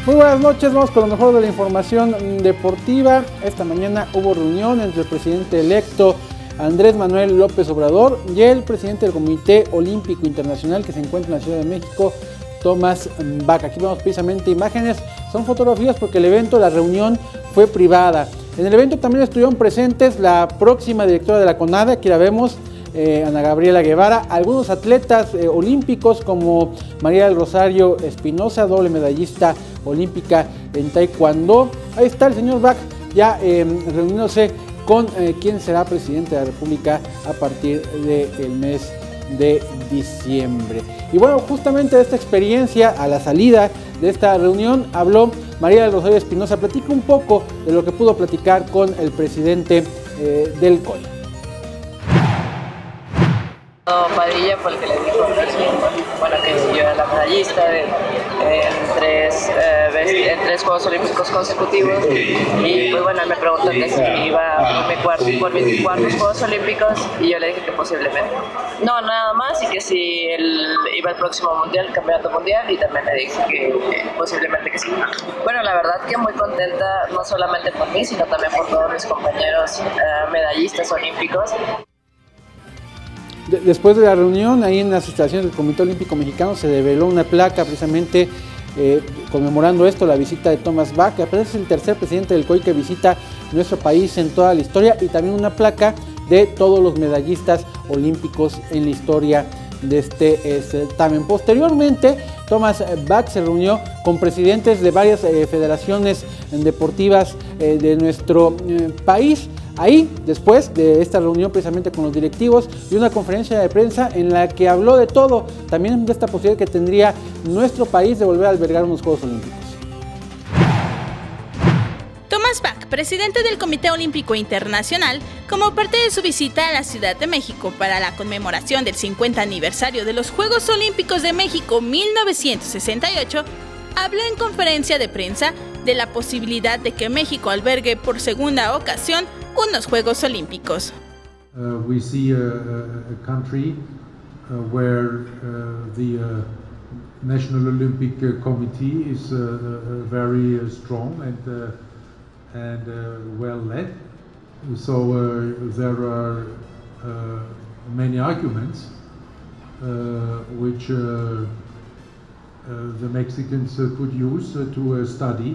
Muy buenas noches, vamos con lo mejor de la información deportiva. Esta mañana hubo reunión entre el presidente electo Andrés Manuel López Obrador y el presidente del Comité Olímpico Internacional que se encuentra en la Ciudad de México, Tomás Bach. Aquí vemos precisamente imágenes, son fotografías porque el evento, la reunión fue privada. En el evento también estuvieron presentes la próxima directora de la CONADE, aquí la vemos, Ana Gabriela Guevara, algunos atletas olímpicos como María del Rosario Espinosa, doble medallista olímpica en taekwondo. Ahí está el señor Bach ya reuniéndose con quien será presidente de la República a partir del mes de diciembre. Y bueno, justamente de esta experiencia, a la salida de esta reunión, habló María del Rosario Espinosa. Platica un poco de lo que pudo platicar con el presidente del COI. Padilla fue el que le dijo que yo era la medallista en tres Juegos Olímpicos consecutivos y pues bueno, me preguntó que si iba por mis cuartos Juegos Olímpicos y yo le dije que posiblemente. No, nada más, y que si él iba al próximo mundial, el campeonato mundial, y también le dije que posiblemente que sí. Bueno, la verdad que muy contenta, no solamente por mí, sino también por todos mis compañeros medallistas olímpicos. Después de la reunión, ahí en las instalaciones del Comité Olímpico Mexicano se develó una placa precisamente conmemorando esto, la visita de Tomás Bach, que apenas es el tercer presidente del COI que visita nuestro país en toda la historia, y también una placa de todos los medallistas olímpicos en la historia de este certamen. Posteriormente, Tomás Bach se reunió con presidentes de varias federaciones deportivas de nuestro país. Ahí, después de esta reunión precisamente con los directivos, y una conferencia de prensa en la que habló de todo, también de esta posibilidad que tendría nuestro país de volver a albergar unos Juegos Olímpicos. Tomás Bach, presidente del Comité Olímpico Internacional, como parte de su visita a la Ciudad de México para la conmemoración del 50 aniversario de los Juegos Olímpicos de México 1968, habló en conferencia de prensa de la posibilidad de que México albergue por segunda ocasión unos Juegos Olímpicos. We see a country where the National Olympic Committee is very strong and well led. So there are many arguments which the Mexicans could use to study.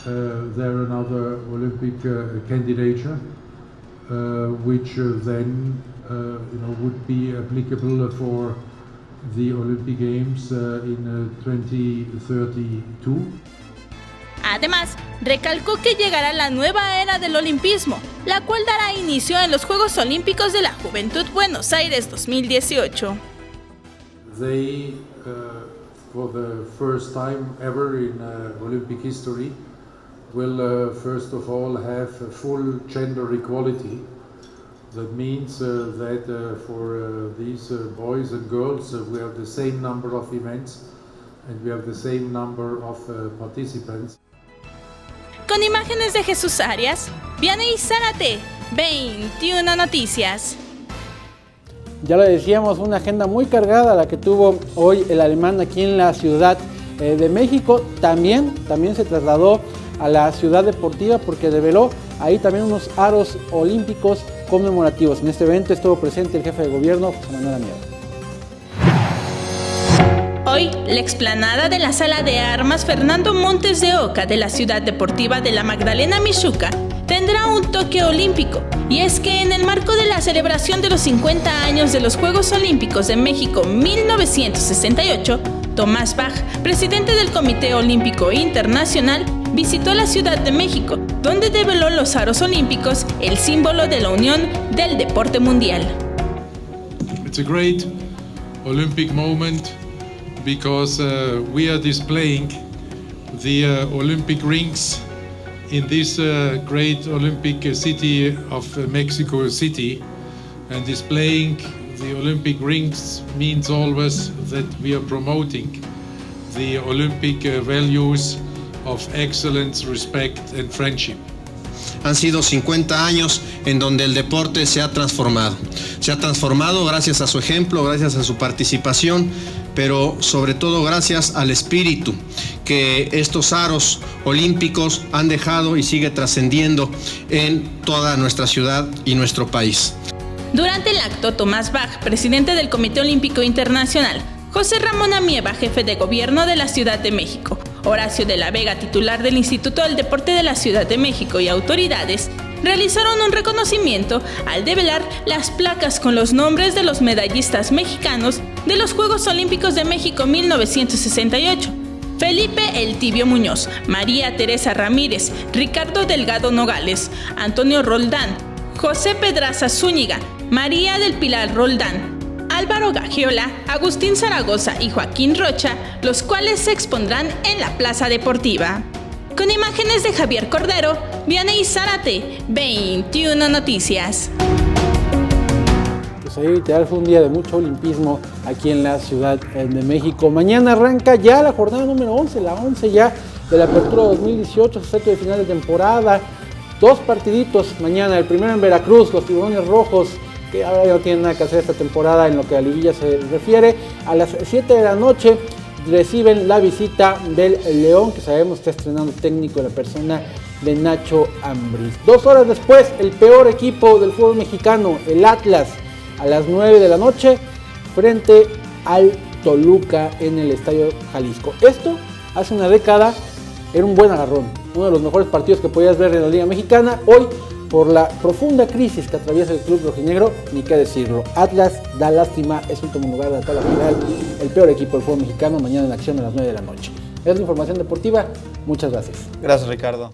There another Olympic candidature, which then would be applicable for the Olympic Games in 2032. Además, recalcó que llegará la nueva era del olimpismo, la cual dará inicio en los Juegos Olímpicos de la Juventud Buenos Aires 2018. They, for the first time ever in Olympic history, will first of all have full gender equality. That means that for these boys and girls we have the same number of events and we have the same number of participants. Con imágenes de Jesús Arias, Vianey Zárate, 21 Noticias. Ya lo decíamos, una agenda muy cargada la que tuvo hoy el alemán aquí en la Ciudad de México. También se trasladó a la ciudad deportiva porque develó ahí también unos aros olímpicos conmemorativos. En este evento estuvo presente el jefe de gobierno, José Manuel Amieva. Hoy, la explanada de la Sala de Armas Fernando Montes de Oca de la Ciudad Deportiva de la Magdalena Mixhuca tendrá un toque olímpico, y es que en el marco de la celebración de los 50 años de los Juegos Olímpicos de México 1968, Tomás Bach, presidente del Comité Olímpico Internacional, visitó la Ciudad de México, donde develó los aros olímpicos, el símbolo de la unión del deporte mundial. It's a great Olympic moment because we are displaying the Olympic rings in this great Olympic city of Mexico City, and displaying the Olympic rings means always that we are promoting the Olympic values of excellence, respect and friendship. Han sido 50 años en donde el deporte se ha transformado. Se ha transformado gracias a su ejemplo, gracias a su participación, pero sobre todo gracias al espíritu que estos aros olímpicos han dejado y sigue trascendiendo en toda nuestra ciudad y nuestro país. Durante el acto, Tomás Bach, presidente del Comité Olímpico Internacional, José Ramón Amieva, jefe de gobierno de la Ciudad de México, Horacio de la Vega, titular del Instituto del Deporte de la Ciudad de México, y autoridades realizaron un reconocimiento al develar las placas con los nombres de los medallistas mexicanos de los Juegos Olímpicos de México 1968. Felipe El Tibio Muñoz, María Teresa Ramírez, Ricardo Delgado Nogales, Antonio Roldán, José Pedraza Zúñiga, María del Pilar Roldán, Álvaro Gagiola, Agustín Zaragoza y Joaquín Rocha, los cuales se expondrán en la Plaza Deportiva. Con imágenes de Javier Cordero, Vianey Zárate, 21 Noticias. Pues ahí literal fue un día de mucho olimpismo aquí en la Ciudad de México. Mañana arranca ya la jornada número 11, la 11 ya de la apertura 2018, sujeto de final de temporada. 2 partiditos mañana, el primero en Veracruz, los Tiburones Rojos, que ahora ya no tienen nada que hacer esta temporada en lo que a liguilla se refiere. A las 7 de la noche reciben la visita del León, que sabemos está estrenando técnico, la persona de Nacho Ambriz. 2 horas después, el peor equipo del fútbol mexicano, el Atlas, a las 9 de la noche, frente al Toluca en el Estadio Jalisco. Esto, hace una década, era un buen agarrón, uno de los mejores partidos que podías ver en la Liga Mexicana. Hoy, por la profunda crisis que atraviesa el club rojinegro, ni qué decirlo. Atlas da lástima, es último lugar de la tabla general, el peor equipo del fútbol mexicano, mañana en acción a las 9 de la noche. Es la información deportiva, muchas gracias. Gracias, Ricardo.